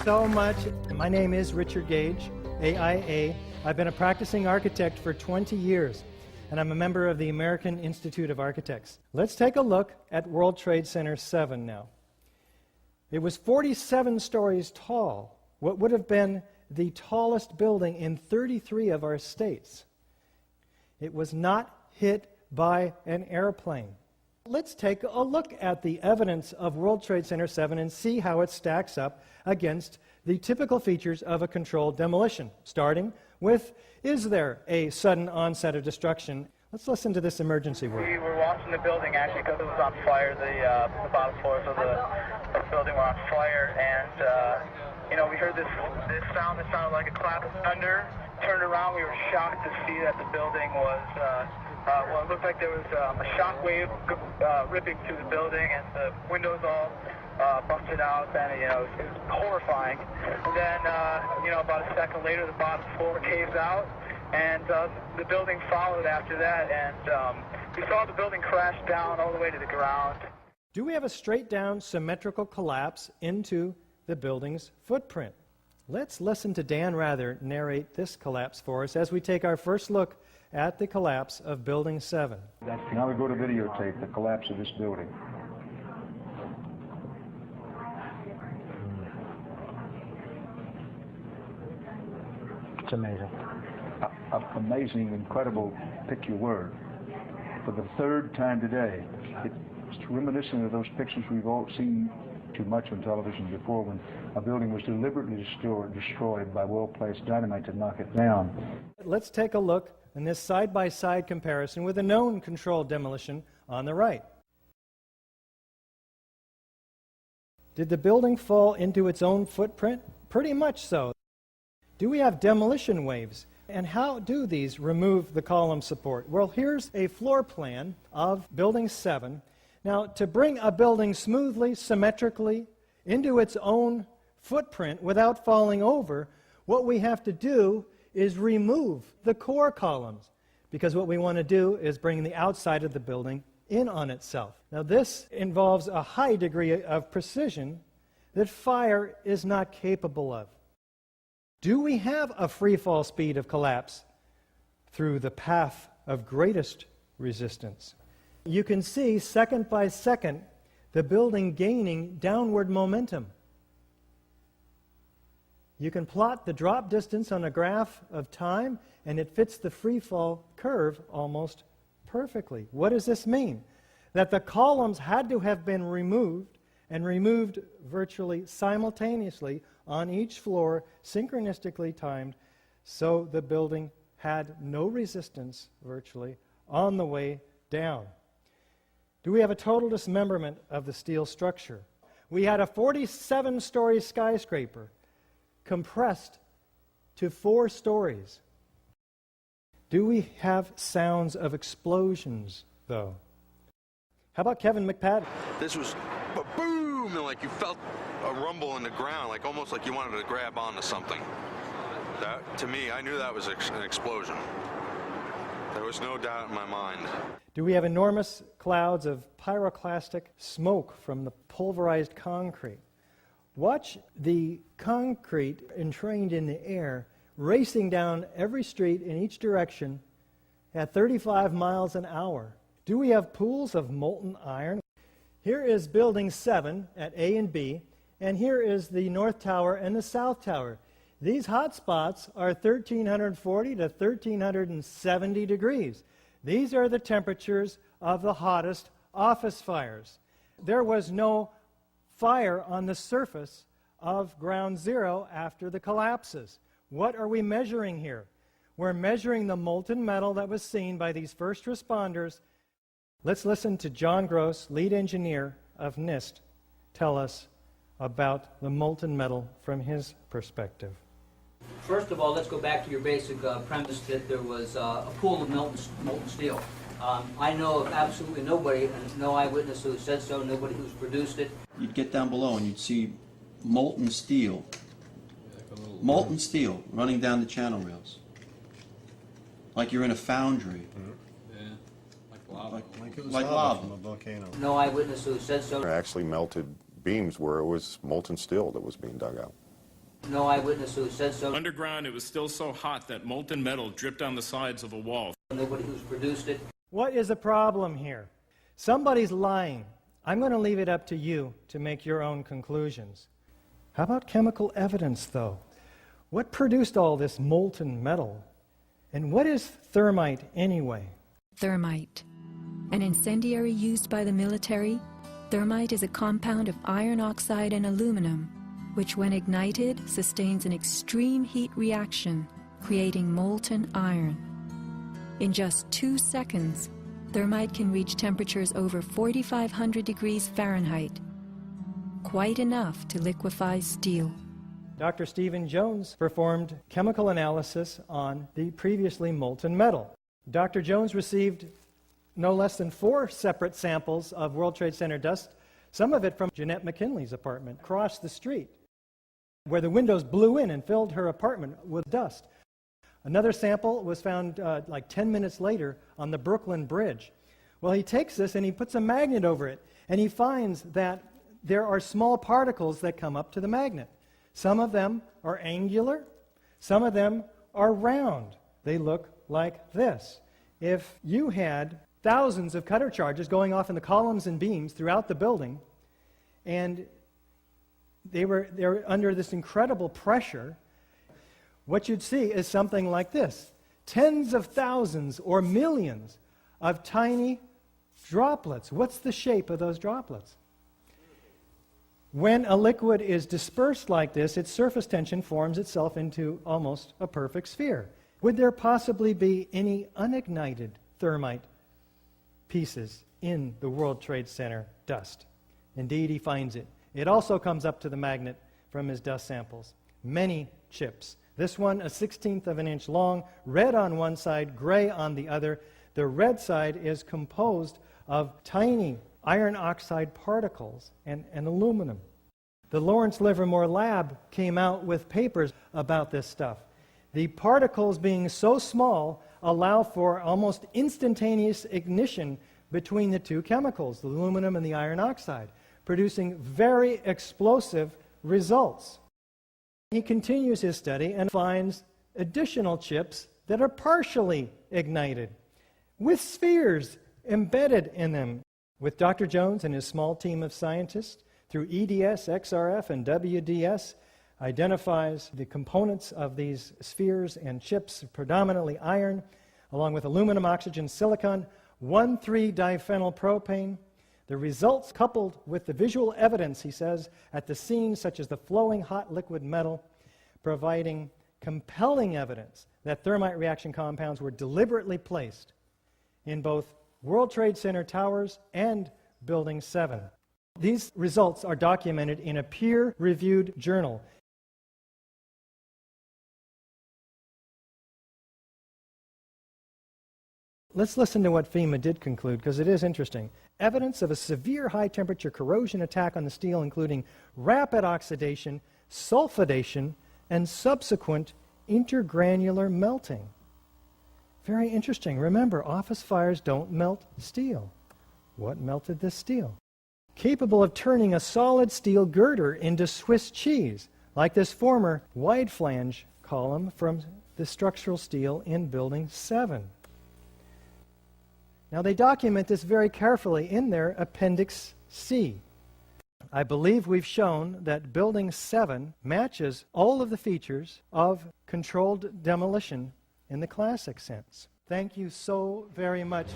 so much. My name is Richard Gage, AIA. I've been a practicing architect for 20 years, and I'm a member of the American Institute of Architects. Let's take a look at World Trade Center 7 now. It was 47 stories tall, what would have been the tallest building in 33 of our states. It was not hit by an airplane. Let's take a look at the evidence of World Trade Center 7 and see how it stacks up against the typical features of a controlled demolition, starting with, is there a sudden onset of destruction? Let's listen to this emergency word. We were watching the building actually because it was on fire. The bottom floors of the building were on fire, and we heard this sound that sounded like a clap of thunder. Turned around, we were shocked to see that the building was, it looked like there was a shock wave ripping through the building, and the windows all busted out, and it was horrifying. And then, about a second later, the bottom floor caves out, and the building followed after that, and we saw the building crash down all the way to the ground. Do we have a straight-down symmetrical collapse into the building's footprint? Let's listen to Dan Rather narrate this collapse for us as we take our first look at the collapse of Building 7. Now we go to videotape the collapse of this building. It's amazing. Amazing, incredible, pick your word. For the third time today, it's reminiscent of those pictures we've all seen too much on television before, when a building was deliberately destroyed by well-placed dynamite to knock it down. Let's take a look in this side-by-side comparison with a known controlled demolition on the right. Did the building fall into its own footprint? Pretty much so. Do we have demolition waves? And how do these remove the column support? Well, here's a floor plan of Building 7. Now, to bring a building smoothly, symmetrically into its own footprint without falling over, what we have to do is remove the core columns, because what we want to do is bring the outside of the building in on itself. Now, this involves a high degree of precision that fire is not capable of. Do we have a free fall speed of collapse through the path of greatest resistance? You can see second by second the building gaining downward momentum. You can plot the drop distance on a graph of time, and it fits the free fall curve almost perfectly. What does this mean? That the columns had to have been removed, and removed virtually simultaneously on each floor, synchronistically timed, so the building had no resistance virtually on the way down. Do we have a total dismemberment of the steel structure? We had a 47-story skyscraper compressed to 4 stories. Do we have sounds of explosions, though? How about Kevin McPadden? This was a boom, and like you felt a rumble in the ground, like almost like you wanted to grab onto something. That, to me, I knew that was an explosion. There was no doubt in my mind. Do we have enormous clouds of pyroclastic smoke from the pulverized concrete? Watch the concrete entrained in the air racing down every street in each direction at 35 miles an hour. Do we have pools of molten iron? Here is Building 7 at A and B, and here is the North Tower and the South Tower. These hot spots are 1,340 to 1,370 degrees. These are the temperatures of the hottest office fires. There was no fire on the surface of ground zero after the collapses. What are we measuring here? We're measuring the molten metal that was seen by these first responders. Let's listen to John Gross, lead engineer of NIST, tell us about the molten metal from his perspective. First of all, let's go back to your basic premise that there was a pool of molten steel. I know of absolutely nobody, and no eyewitness who said so, nobody who's produced it. You'd get down below and you'd see molten steel running down the channel rails, like you're in a foundry. Like it was like lava lava from a volcano. No eyewitness who said so. There actually melted beams where it was molten steel that was being dug out. No eyewitness who said so. Underground, it was still so hot that molten metal dripped down the sides of a wall. Nobody who's produced it. What is the problem here? Somebody's lying. I'm going to leave it up to you to make your own conclusions. How about chemical evidence, though? What produced all this molten metal? And what is thermite anyway? Thermite. An incendiary used by the military, thermite is a compound of iron oxide and aluminum, which when ignited sustains an extreme heat reaction, creating molten iron. In just 2 seconds, thermite can reach temperatures over 4,500 degrees Fahrenheit, quite enough to liquefy steel. Dr. Steven Jones performed chemical analysis on the previously molten metal. Dr. Jones received no less than 4 separate samples of World Trade Center dust, some of it from Jeanette McKinley's apartment across the street, where the windows blew in and filled her apartment with dust. Another sample was found like 10 minutes later on the Brooklyn Bridge. Well, he takes this and he puts a magnet over it, and he finds that there are small particles that come up to the magnet. Some of them are angular, some of them are round. They look like this. If you had thousands of cutter charges going off in the columns and beams throughout the building, and they were under this incredible pressure, what you'd see is something like this. Tens of thousands or millions of tiny droplets. What's the shape of those droplets? When a liquid is dispersed like this, its surface tension forms itself into almost a perfect sphere. Would there possibly be any unignited thermite pieces in the World Trade Center dust? Indeed, he finds it. It also comes up to the magnet from his dust samples. Many chips. This one, 1/16 of an inch long, red on one side, gray on the other. The red side is composed of tiny iron oxide particles and aluminum. The Lawrence Livermore Lab came out with papers about this stuff. The particles being so small allow for almost instantaneous ignition between the two chemicals, the aluminum and the iron oxide, producing very explosive results. He continues his study and finds additional chips that are partially ignited, with spheres embedded in them. With Dr. Jones and his small team of scientists, through EDS, XRF, and WDS, identifies the components of these spheres and chips, predominantly iron, along with aluminum, oxygen, silicon, 1,3-diphenylpropane. The results, coupled with the visual evidence, he says, at the scene, such as the flowing hot liquid metal, providing compelling evidence that thermite reaction compounds were deliberately placed in both World Trade Center towers and Building 7. These results are documented in a peer-reviewed journal. Let's listen to what FEMA did conclude, because it is interesting. Evidence of a severe high-temperature corrosion attack on the steel, including rapid oxidation, sulfidation, and subsequent intergranular melting. Very interesting. Remember, office fires don't melt steel. What melted this steel? Capable of turning a solid steel girder into Swiss cheese, like this former wide flange column from the structural steel in Building 7. Now, they document this very carefully in their Appendix C. I believe we've shown that Building 7 matches all of the features of controlled demolition in the classic sense. Thank you so very much.